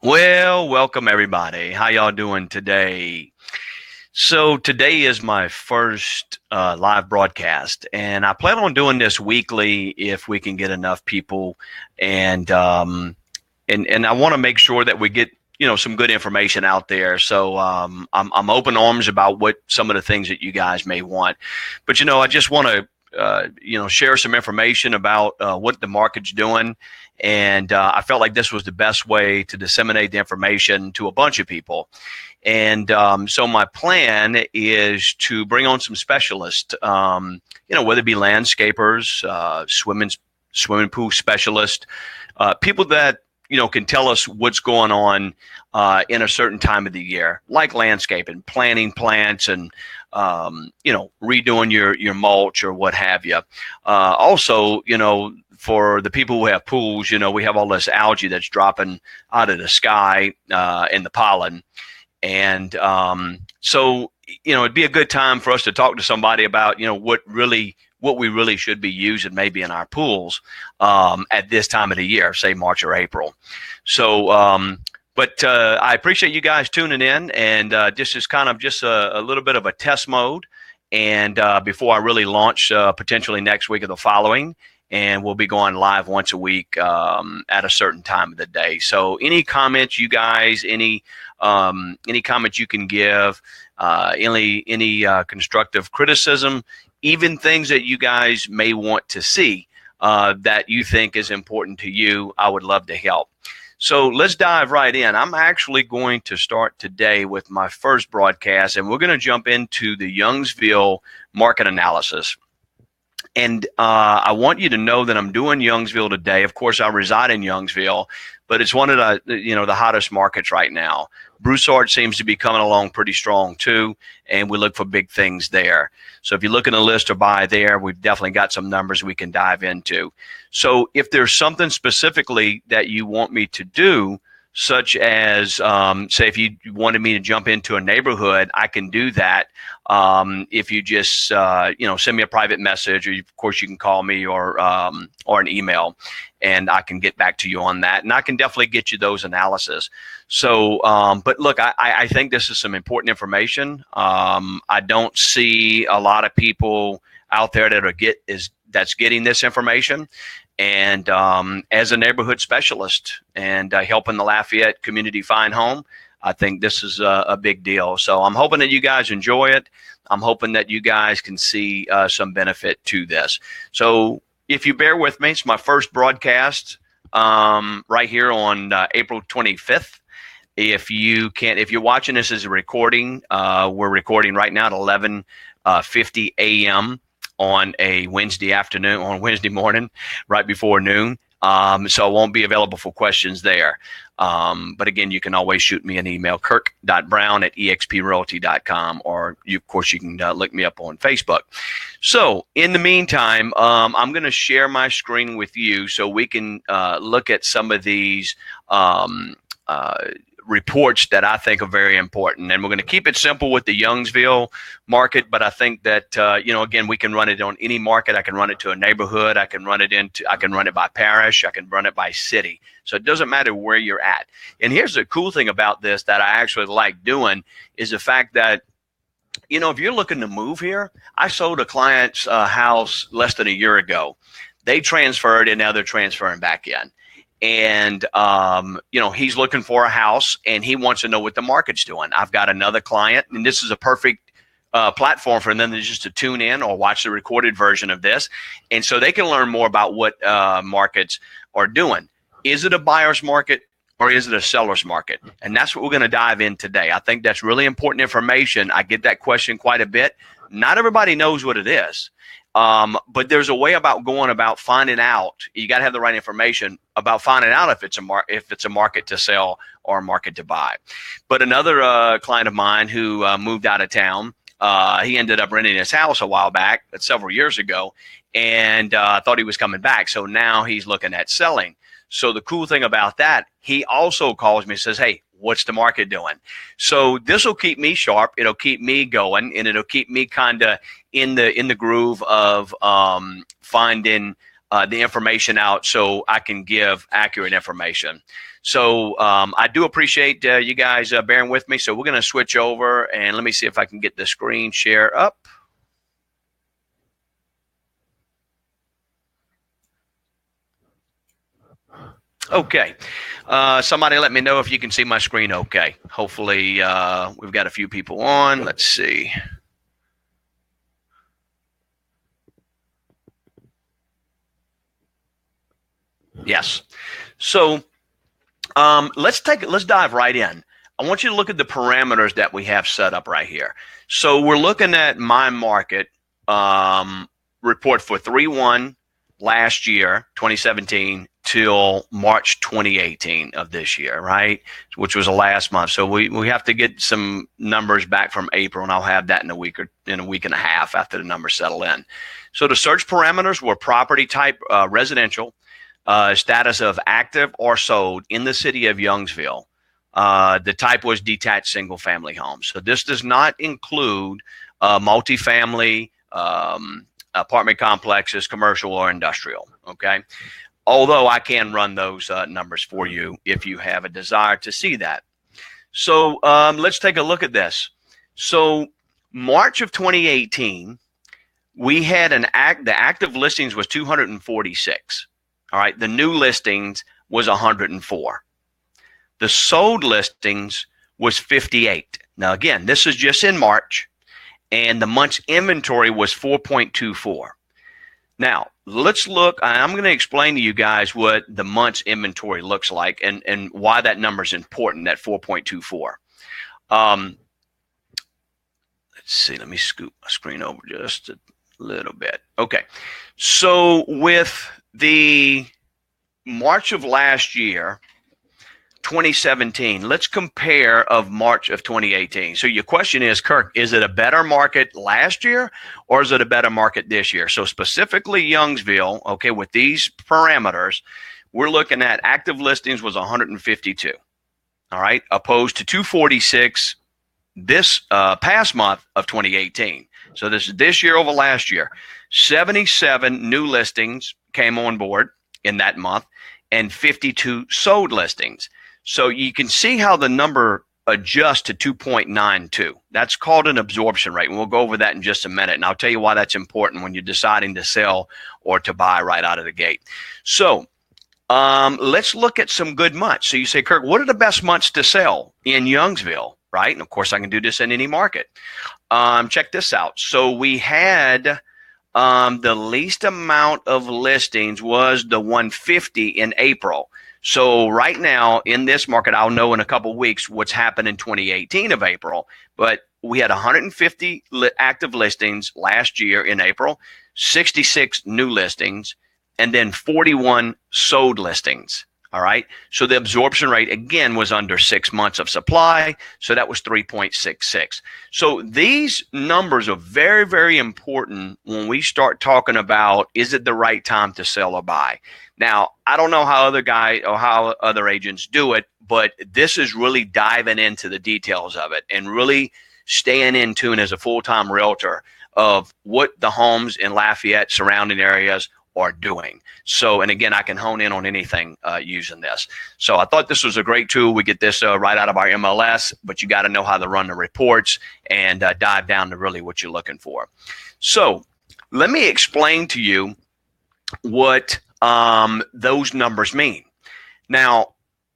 Well, welcome everybody. How y'all doing today? So today is my first live broadcast, and I plan on doing this weekly if we can get enough people, and and I want to make sure that we get some good information out there. So I'm open arms about what some of the things that you guys may want, but I just want to share some information about what the market's doing. And I felt like this was the best way to disseminate the information to a bunch of people. And so my plan is to bring on some specialists, whether it be landscapers, swimming pool specialists, people that can tell us what's going on in a certain time of the year, like landscaping, planting plants, and redoing your mulch or what have you. Also, for the people who have pools, we have all this algae that's dropping out of the sky in the pollen. And so, it'd be a good time for us to talk to somebody about, what we really should be using maybe in our pools at this time of the year, say March or April. So, but I appreciate you guys tuning in, and this is kind of just a little bit of a test mode. And before I really launch potentially next week or the following, and we'll be going live once a week at a certain time of the day. So any comments you guys, any comments you can give, any constructive criticism, even things that you guys may want to see that you think is important to you, I would love to help. So let's dive right in. I'm actually going to start today with my first broadcast, and we're going to jump into the Youngsville market analysis. And I want you to know that I'm doing Youngsville today. Of course, I reside in Youngsville, but it's one of the hottest markets right now. Broussard seems to be coming along pretty strong too, and we look for big things there. So if you look in the list or buy there, we've definitely got some numbers we can dive into. So if there's something specifically that you want me to do, such as, say, if you wanted me to jump into a neighborhood, I can do that. If you just, send me a private message, or of course you can call me or an email, and I can get back to you on that. And I can definitely get you those analysis. So, but look, I think this is some important information. I don't see a lot of people out there that's getting this information. And as a neighborhood specialist and helping the Lafayette community find home, I think this is a big deal. So I'm hoping that you guys enjoy it. I'm hoping that you guys can see some benefit to this. So if you bear with me, it's my first broadcast right here on April 25th. If you're watching this as a recording, we're recording right now at 11:50 a.m. on a Wednesday morning, right before noon. So I won't be available for questions there. But again, you can always shoot me an email, kirk.brown@exprealty.com, or of course you can look me up on Facebook. So in the meantime, I'm going to share my screen with you so we can look at some of these reports that I think are very important. And we're going to keep it simple with the Youngsville market, but I think that, again, we can run it on any market. I can run it to a neighborhood. I can run it by parish. I can run it by city. So it doesn't matter where you're at. And here's the cool thing about this that I actually like doing is the fact that, if you're looking to move here, I sold a client's house less than a year ago. They transferred, and now they're transferring back in. And, he's looking for a house, and he wants to know what the market's doing. I've got another client, and this is a perfect platform for them just to tune in or watch the recorded version of this. And so they can learn more about what markets are doing. Is it a buyer's market or is it a seller's market? And that's what we're going to dive in today. I think that's really important information. I get that question quite a bit. Not everybody knows what it is. But there's a way going about finding out. You got to have the right information about finding out if it's a market to sell or a market to buy. But another client of mine who moved out of town, he ended up renting his house a while back, several years ago, and thought he was coming back. So now he's looking at selling. So the cool thing about that, he also calls me and says, "Hey, what's the market doing?" So this will keep me sharp. It'll keep me going, and it'll keep me kind of in the groove of finding the information out so I can give accurate information. So I do appreciate you guys bearing with me. So we're going to switch over, and let me see if I can get the screen share up. Okay. Somebody let me know if you can see my screen okay. Hopefully we've got a few people on. Let's see. Yes. So let's dive right in. I want you to look at the parameters that we have set up right here. So we're looking at my market report for 3/1 last year, 2017, till March 2018 of this year, right? Which was the last month. So we have to get some numbers back from April, and I'll have that in a week and a half after the numbers settle in. So the search parameters were property type residential, status of active or sold in the city of Youngsville. The type was detached single family homes. So this does not include multifamily, apartment complexes, commercial or industrial. Okay. Although I can run those numbers for you if you have a desire to see that. So let's take a look at this. So March of 2018, we had the active listings was 246. All right. The new listings was 104. The sold listings was 58. Now, again, this is just in March, and the month's inventory was 4.24. Now, let's look. I'm going to explain to you guys what the month's inventory looks like and why that number is important, that 4.24. Let's see. Let me scoot my screen over just a little bit. Okay. So with the March of last year, 2017, let's compare of March of 2018. So your question is, Kirk, is it a better market last year or is it a better market this year? So specifically Youngsville, okay, with these parameters, we're looking at active listings was 152, all right, opposed to 246 this past month of 2018. So this is this year over last year. 77 new listings came on board in that month and 52 sold listings. So you can see how the number adjusts to 2.92. That's called an absorption rate. And we'll go over that in just a minute. And I'll tell you why that's important when you're deciding to sell or to buy right out of the gate. So let's look at some good months. So you say, Kirk, what are the best months to sell in Youngsville, right? And of course, I can do this in any market. Check this out. So we had the least amount of listings was the 150 in April. So right now in this market, I'll know in a couple of weeks what's happened in 2018 of April, but we had 150 active listings last year in April, 66 new listings, and then 41 sold listings. All right. So the absorption rate, again, was under 6 months of supply. So that was 3.66. So these numbers are very, very important when we start talking about, is it the right time to sell or buy? Now, I don't know how other guys or how other agents do it, but this is really diving into the details of it and really staying in tune as a full-time realtor of what the homes in Lafayette surrounding areas are doing. So, and again, I can hone in on anything using this. So I thought this was a great tool. We get this right out of our MLS, but you got to know how to run the reports and dive down to really what you're looking for. So let me explain to you what those numbers mean. Now,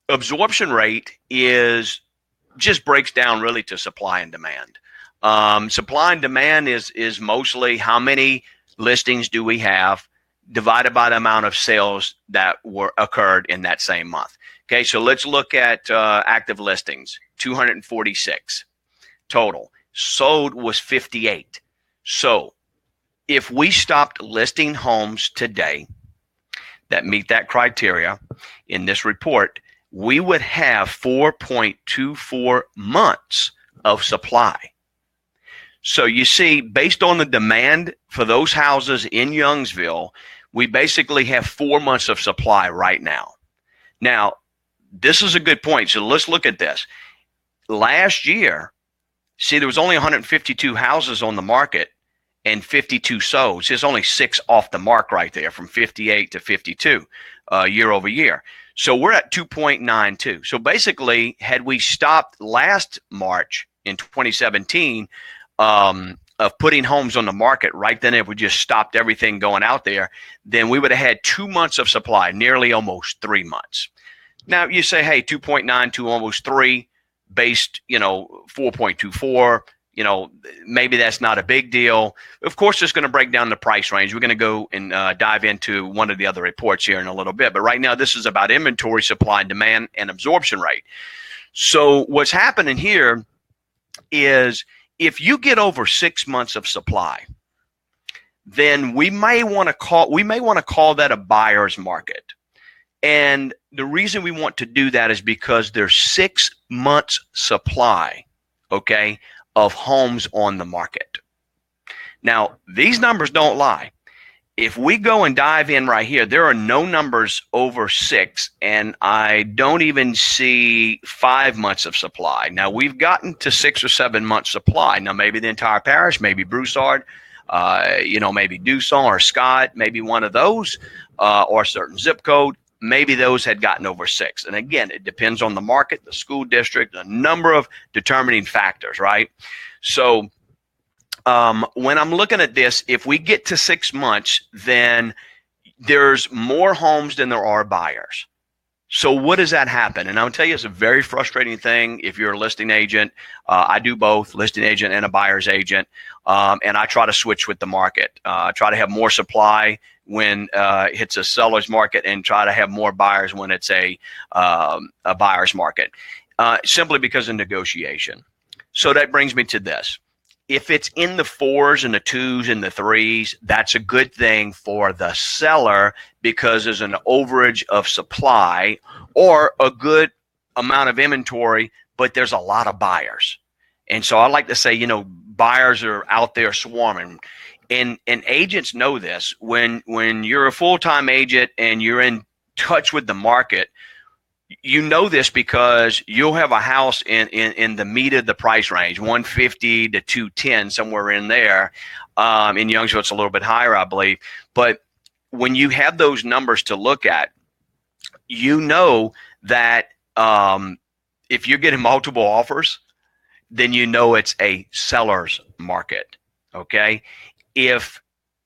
absorption rate just breaks down really to supply and demand. Supply and demand is mostly how many listings do we have divided by the amount of sales that occurred in that same month. Okay, so let's look at active listings, 246 total. Sold was 58. So if we stopped listing homes today that meet that criteria in this report, we would have 4.24 months of supply. So you see, based on the demand for those houses in Youngsville, we basically have 4 months of supply right now. Now, this is a good point. So let's look at this. Last year, see, there was only 152 houses on the market, and 52 sold. So it's only 6 off the mark right there, from 58 to 52 year over year. So we're at 2.92. So basically, had we stopped last March in 2017 of putting homes on the market right then, if we just stopped everything going out there, then we would have had 2 months of supply, nearly almost 3 months. Now you say, hey, 2.92, almost 3, based, 4.24. Maybe that's not a big deal. Of course, it's going to break down the price range. We're going to go and dive into one of the other reports here in a little bit. But right now, this is about inventory, supply, demand, and absorption rate. So what's happening here is if you get over 6 months of supply, then we may want to call that a buyer's market. And the reason we want to do that is because there's 6 months supply, okay, of homes on the market. Now, these numbers don't lie. If we go and dive in right here, there are no numbers over 6, and I don't even see 5 months of supply. Now, we've gotten to 6 or 7 months supply. Now, maybe the entire parish, maybe Broussard, maybe Dusson or Scott, maybe one of those, or a certain zip code. Maybe those had gotten over 6. And again, it depends on the market, the school district, a number of determining factors, right? So when I'm looking at this, if we get to 6 months, then there's more homes than there are buyers. So what does that happen? And I'll tell you, it's a very frustrating thing if you're a listing agent. I do both, listing agent and a buyer's agent. And I try to switch with the market. Try to have more supply when it's a seller's market, and try to have more buyers when it's a buyer's market, simply because of negotiation. So that brings me to this. If it's in the 4s and the 2s and the 3s, that's a good thing for the seller because there's an overage of supply or a good amount of inventory, but there's a lot of buyers. And so I like to say, buyers are out there swarming. And agents know this. When you're a full-time agent and you're in touch with the market, you know this because you'll have a house in the meat of the price range, 150 to 210, somewhere in there. In Youngsville, it's a little bit higher, I believe. But when you have those numbers to look at, you know that if you're getting multiple offers, then you know it's a seller's market, okay? If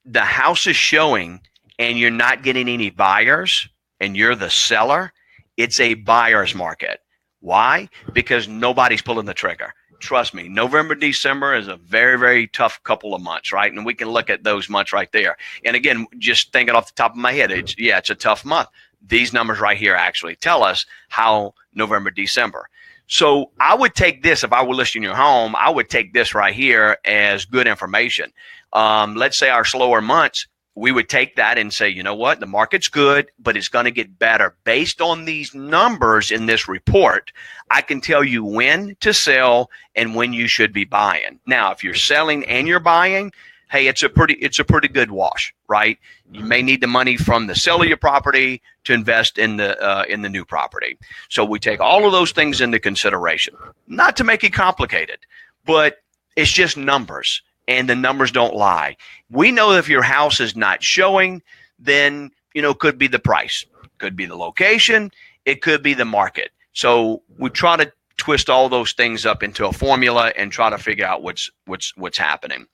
the house is showing and you're not getting any buyers and you're the seller, it's a buyer's market. Why? Because nobody's pulling the trigger. Trust me, November, December is a very, very tough couple of months, right? And we can look at those months right there. And again, just thinking off the top of my head, it's a tough month. These numbers right here actually tell us how November, December. So I would take this, if I were listing your home, I would take this right here as good information. Let's say our slower months, we would take that and say, you know what, the market's good, but it's going to get better. Based on these numbers in this report, I can tell you when to sell and when you should be buying. Now, if you're selling and you're buying, hey, it's a pretty good wash, right? You may need the money from the sale of your property to invest in the new property. So we take all of those things into consideration, not to make it complicated, but it's just numbers. And the numbers don't lie. We know if your house is not showing, then, could be the price, could be the location, it could be the market. So we try to twist all those things up into a formula and try to figure out what's happening.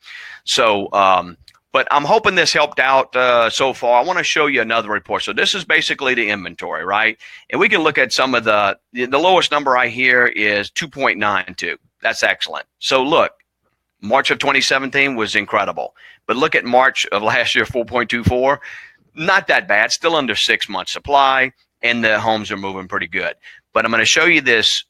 So, but I'm hoping this helped out so far. I want to show you another report. So this is basically the inventory, right? And we can look at some of the lowest number right here is 2.92. That's excellent. So look. March of 2017 was incredible. But look at March of last year, 4.24. Not that bad. Still under 6 months supply, and the homes are moving pretty good. But I'm going to show you this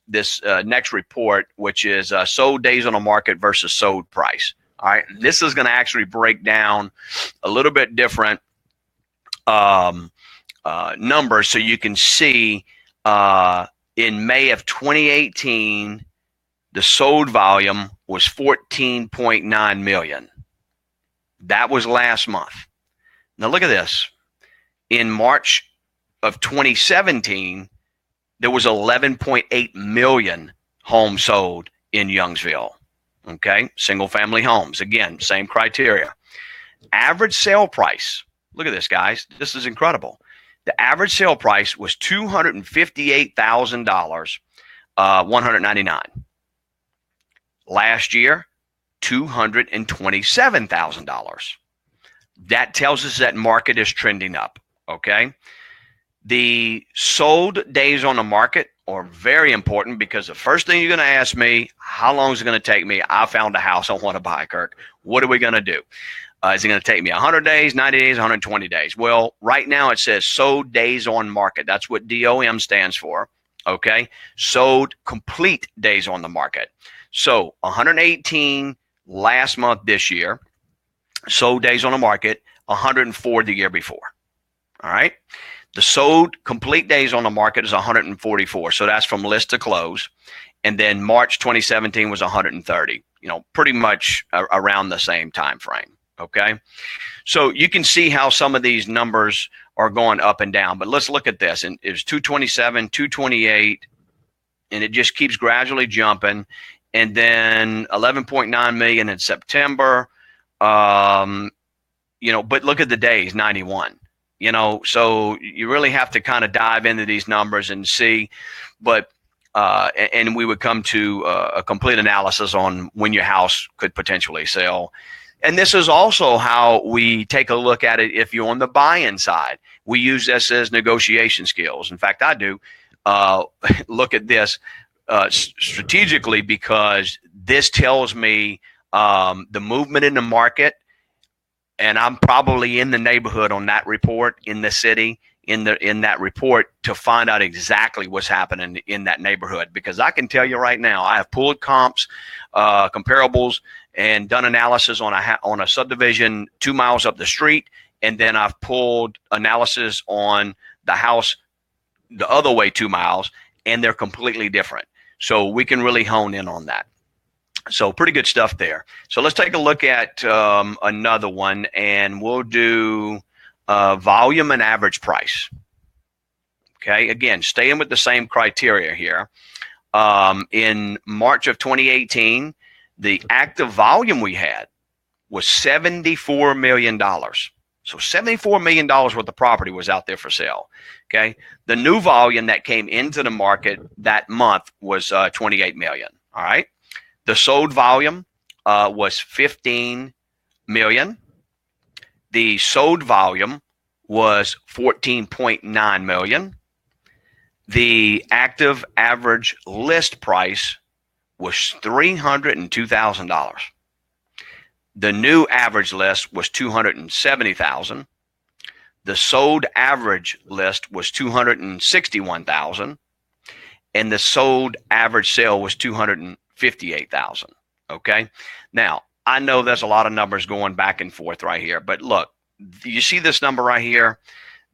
next report, which is sold days on the market versus sold price. All right. This is going to actually break down a little bit different numbers so you can see in May of 2018, the sold volume was 14.9 million. That was last month. Now look at this. In March of 2017, there was 11.8 million homes sold in Youngsville. Okay, single family homes. Again, same criteria. Average sale price. Look at this, guys. This is incredible. The average sale price was $258,000, 199. Last year, $227,000. That tells us that market is trending up. Okay. The sold days on the market are very important because the first thing you're going to ask me, how long is it going to take me? I found a house I want to buy, Kirk. What are we going to do? Is it going to take me 100 days, 90 days, 120 days? Well, right now it says sold days on market. That's what DOM stands for. Okay. Sold complete days on the market. So 118 last month this year, sold days on the market, 104 the year before. All right. The sold complete days on the market is 144. So that's from list to close. And then March 2017 was 130, pretty much around the same time frame. Okay. So you can see how some of these numbers are going up and down, but let's look at this. And it was 227, 228, and it just keeps gradually jumping. And then 11.9 million in September. But look at the days, 91. So you really have to kind of dive into these numbers and see. But and we would come to a complete analysis on when your house could potentially sell. And this is also how we take a look at it if you're on the buy-in side. We use this as negotiation skills. In fact, I do look at this strategically because this tells me the movement in the market, and I'm probably in the neighborhood on that report in the city in that report to find out exactly what's happening in that neighborhood, because I can tell you right now I have pulled comps, comparables, and done analysis on a subdivision 2 miles up the street, and then I've pulled analysis on the house the other way 2 miles, and they're completely different. So we can really hone in on that. So pretty good stuff there. So let's take a look at another one, and we'll do volume and average price. Okay, again, staying with the same criteria here. In March of 2018, the active volume we had was $74 million. So $74 million worth of property was out there for sale. Okay, the new volume that came into the market that month was 28 million. All right. The sold volume was 15 million. The sold volume was 14.9 million. The active average list price was $302,000. The new average list was $270,000. The sold average list was $261,000, and the sold average sale was $258,000. Okay. Now I know there's a lot of numbers going back and forth right here, but look, you see this number right here?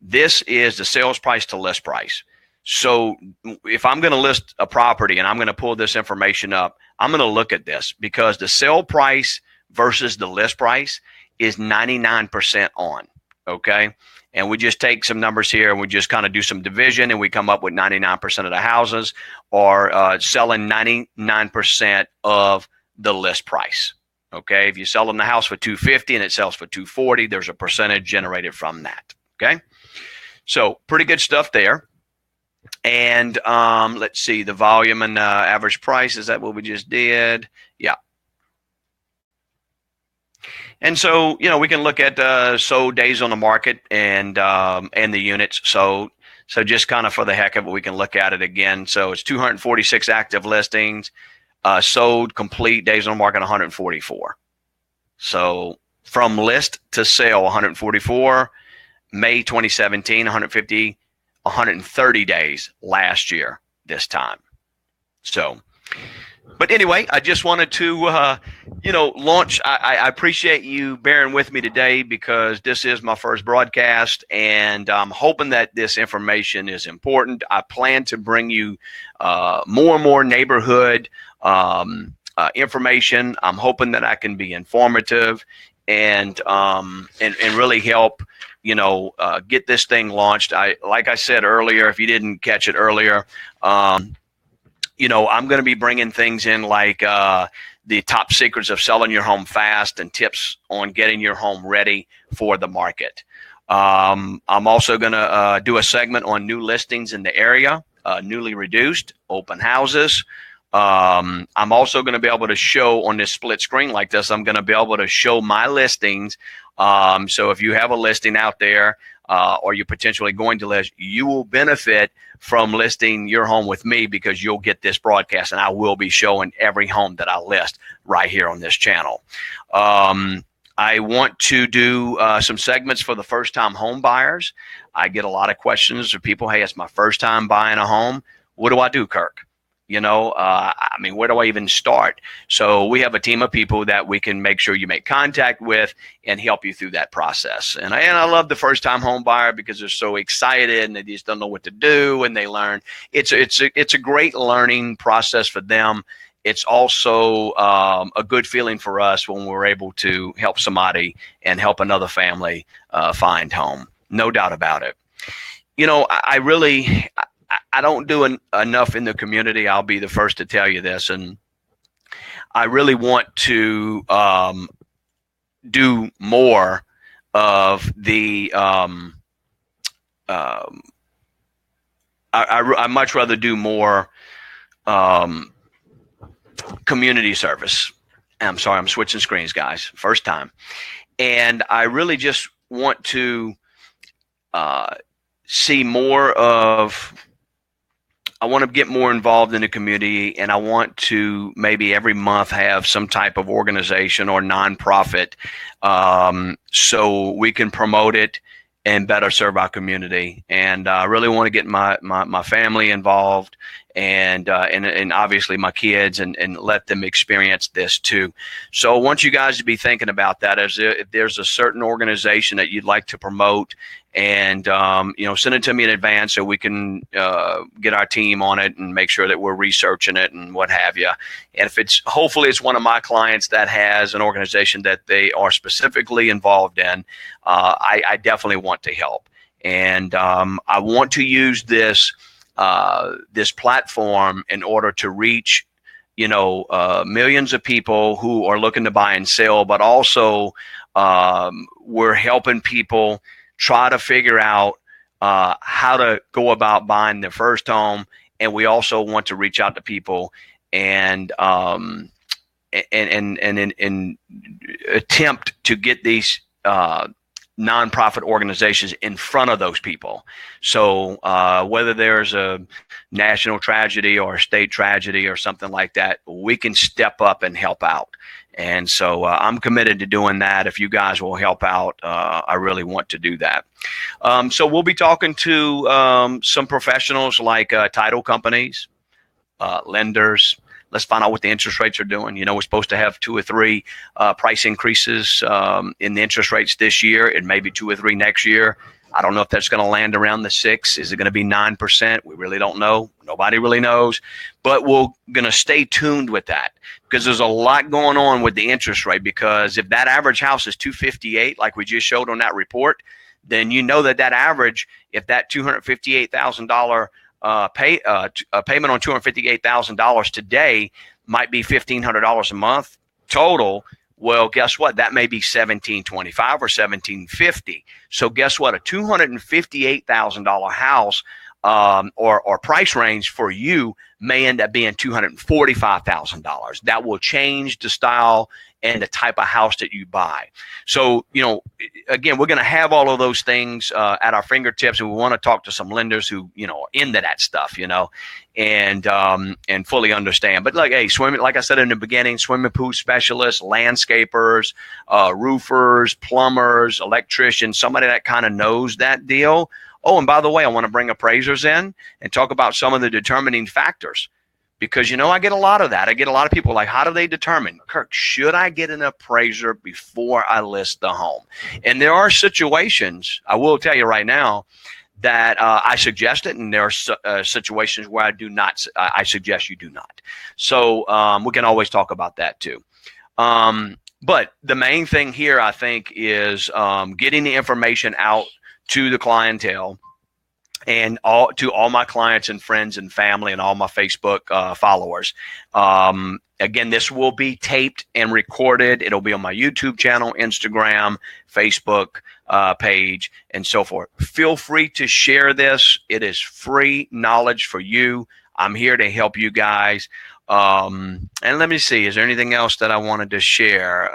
This is the sales price to list price. So if I'm going to list a property and I'm going to pull this information up, I'm going to look at this because the sale price versus the list price is 99% on. Okay. And we just take some numbers here and we just kind of do some division and we come up with 99% of the houses are selling 99% of the list price. Okay. If you sell them the house for $250 and it sells for $240, there's a percentage generated from that. Okay. So pretty good stuff there. And let's see, the volume and average price, is that what we just did? Yeah. And so, we can look at sold days on the market and the units sold. So just kind of for the heck of it, we can look at it again. So it's 246 active listings, sold complete days on the market 144. So from list to sale 144, May 2017 150, 130 days last year this time. So, but anyway, I just wanted to, launch. I appreciate you bearing with me today because this is my first broadcast, and I'm hoping that this information is important. I plan to bring you more and more neighborhood information. I'm hoping that I can be informative and really help, get this thing launched. Like I said earlier, if you didn't catch it earlier, I'm going to be bringing things in like the top secrets of selling your home fast and tips on getting your home ready for the market. I'm also going to do a segment on new listings in the area, newly reduced, open houses. I'm also going to be able to show on this split screen like this, I'm going to be able to show my listings. So if you have a listing out there or you're potentially going to list, you will benefit from listing your home with me because you'll get this broadcast, and I will be showing every home that I list right here on this channel. I want to do some segments for the first-time home buyers. I get a lot of questions from people, hey, it's my first time buying a home. What do I do, Kirk? Where do I even start? So we have a team of people that we can make sure you make contact with and help you through that process. And I love the first-time home buyer because they're so excited and they just don't know what to do, and they learn. It's a great learning process for them. It's also a good feeling for us when we're able to help somebody and help another family find home. No doubt about it. I don't do enough in the community. I'll be the first to tell you this. And I really want to do more of the I much rather do more community service. I'm sorry, I'm switching screens, guys. First time. And I really just want to see more of, I want to get more involved in the community, and I want to maybe every month have some type of organization or nonprofit so we can promote it and better serve our community. And I really want to get my family involved and obviously my kids and let them experience this too. So I want you guys to be thinking about that. If there's a certain organization that you'd like to promote, and send it to me in advance so we can get our team on it and make sure that we're researching it and what have you. And if hopefully it's one of my clients that has an organization that they are specifically involved in, I definitely want to help. And I want to use this platform in order to reach millions of people who are looking to buy and sell, but also we're helping people try to figure out how to go about buying their first home. And we also want to reach out to people and attempt to get these nonprofit organizations in front of those people. So whether there's a national tragedy or a state tragedy or something like that, we can step up and help out. And so I'm committed to doing that. If you guys will help out, I really want to do that. So we'll be talking to some professionals like title companies, lenders. Let's find out what the interest rates are doing. We're supposed to have 2 or 3 price increases in the interest rates this year, and maybe 2 or 3 next year. I don't know if that's going to land around the 6. Is it going to be 9%? We really don't know. Nobody really knows. But we're going to stay tuned with that because there's a lot going on with the interest rate. Because if that average house is 258, like we just showed on that report, then that average, if that $258,000 payment on $258,000 today might be $1,500 a month total. Well, guess what? That may be $1,725 or $1,750. So guess what? A $258,000 house or price range for you may end up being $245,000. That will change the style and the type of house that you buy. So, again, we're going to have all of those things at our fingertips, and we want to talk to some lenders who, are into that stuff, and fully understand. But swimming, like I said in the beginning, swimming pool specialists, landscapers, roofers, plumbers, electricians, somebody that kind of knows that deal. Oh, and by the way, I want to bring appraisers in and talk about some of the determining factors. Because, I get a lot of that. I get a lot of people like, how do they determine, Kirk, should I get an appraiser before I list the home? And there are situations, I will tell you right now, that I suggest it, and there are situations where I do not. I suggest you do not. So we can always talk about that too. But the main thing here, I think, is getting the information out to the clientele and all my clients and friends and family and all my Facebook followers. Again, this will be taped and recorded. It'll be on my YouTube channel, Instagram, Facebook page, and so forth. Feel free to share this. It is free knowledge for you. I'm here to help you guys. And let me see, is there anything else that I wanted to share?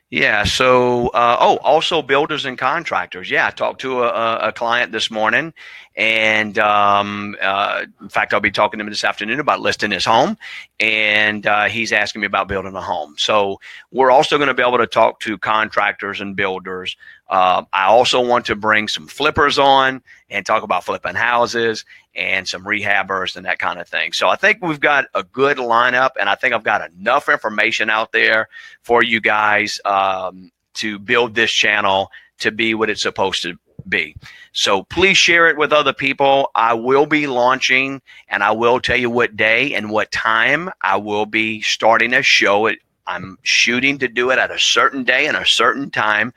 Yeah. So, also builders and contractors. Yeah, I talked to a client this morning, and in fact, I'll be talking to him this afternoon about listing his home, and he's asking me about building a home. So, we're also going to be able to talk to contractors and builders. I also want to bring some flippers on and talk about flipping houses and some rehabbers and that kind of thing. So I think we've got a good lineup, and I think I've got enough information out there for you guys to build this channel to be what it's supposed to be. So please share it with other people. I will be launching, and I will tell you what day and what time I will be starting a show. I'm shooting to do it at a certain day and a certain time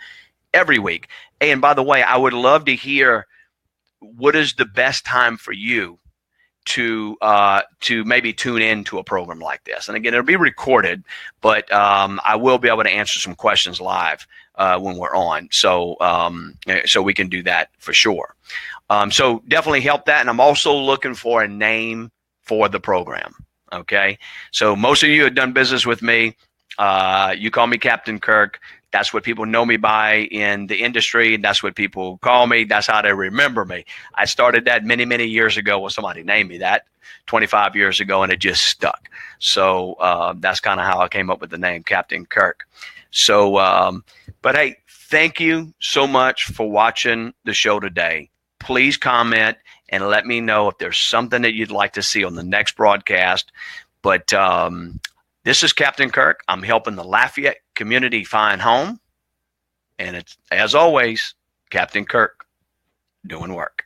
every week. And by the way, I would love to hear what is the best time for you to maybe tune in to a program like this. And again, it'll be recorded, but I will be able to answer some questions live when we're on. So we can do that for sure. So definitely help that. And I'm also looking for a name for the program. Okay. So most of you have done business with me. You call me Captain Kirk. That's what people know me by in the industry. That's what people call me. That's how they remember me. I started that many, many years ago when somebody named me that 25 years ago, and it just stuck. So that's kind of how I came up with the name Captain Kirk. So, but hey, thank you so much for watching the show today. Please comment and let me know if there's something that you'd like to see on the next broadcast. But this is Captain Kirk. I'm helping the Lafayette community find home. And it's, as always, Captain Kirk doing work.